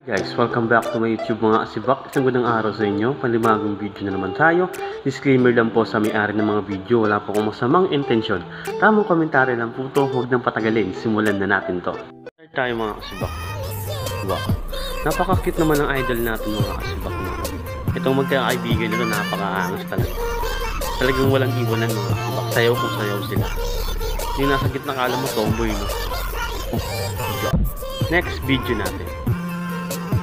Guys, welcome back to my YouTube mga asibak. Isang gandang araw sa inyo. Panibagong video na naman tayo. Disclaimer lang po sa may-ari ng mga video. Wala po akong masamang intensyon. Tamang komentaryo lang po to. Huwag nang patagalin. Simulan na natin to. Start tayo mga asibak. Wow. Napaka-cute naman ang idol natin mga asibak. Itong magkakaibigan nito napaka-angas talaga. Talagang walang iwanan mga asibak. Sayaw kung sayaw sila. Yung nasa gitna kala mo tomboy no. Next video natin.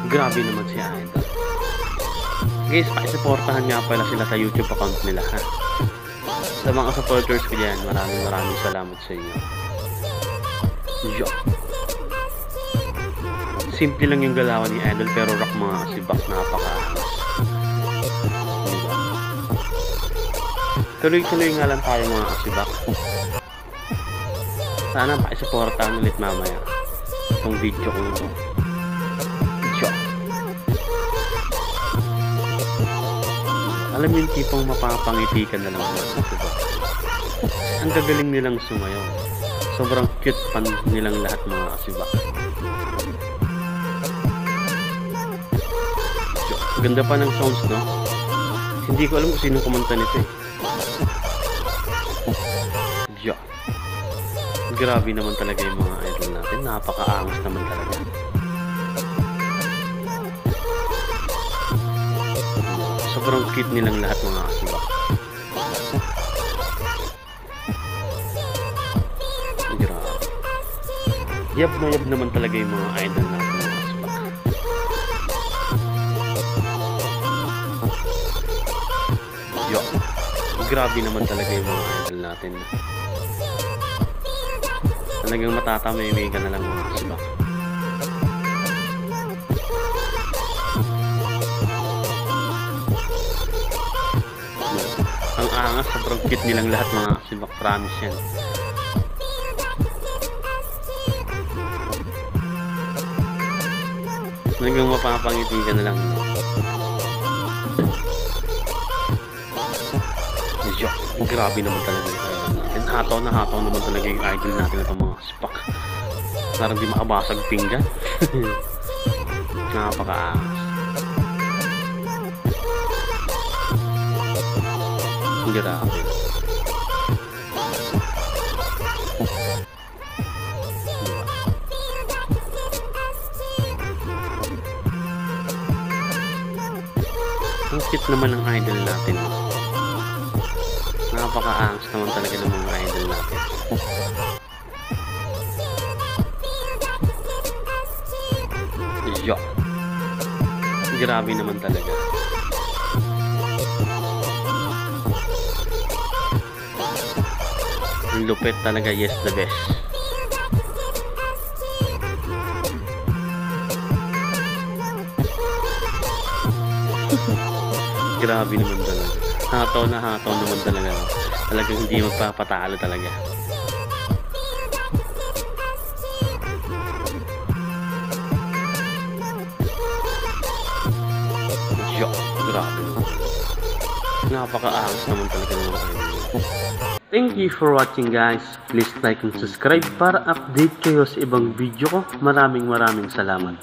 Grabe naman si Idol. Guys, pakisuportahan nga pala sila sa YouTube account nila ha. Sa mga supporters ko dyan, maraming salamat sa inyo. Yo. Simple lang yung galawan ni Idol pero rock mga asibak, napaka-angas. Diba? Tuloy-tuloy nga lang tayo mga asibak. Sana pakisuportahan ulit mamaya itong video ko ito. Alam yung tipong mapapangiti ka na lang mga diba? Ang gagaling nilang sumayaw. Sobrang cute pan nilang lahat mga asiba. Ganda pa ng sounds no? Hindi ko alam kung sinong kumanta nito eh. Grabe naman talaga yung mga idol natin. Napaka-angas naman talaga. Sobrang cute nilang lahat mga asibak. Grabe. Yab na yab naman talaga yung mga idol natin mga asibak. Yo. Grabe naman talaga yung mga idol natin. Talagang matatamay ka na lang mga asibak. Ang angas, sobrang cute nilang lahat mga asibak, promise yan. Talagang mapapangiti ka na lang. Grabe naman talaga yung idol natin. Hataw naman talaga yung idol natin itong mga asibak. Parang di makabasag pinggan. Napaka-angas. Grabe. Ang cute naman ng idol natin. Napaka-angas naman talaga ng mga idol natin. Yo. Grabe naman talaga. Lupit talaga, yes, the best. Grabe naman talaga. Hataw naman talaga. Talagang hindi magpapatalo talaga. Yo, grabe naman. Napaka-angas naman talaga ng mga idol. Thank you for watching guys. Please like and subscribe para update kayo sa ibang video ko. Maraming salamat.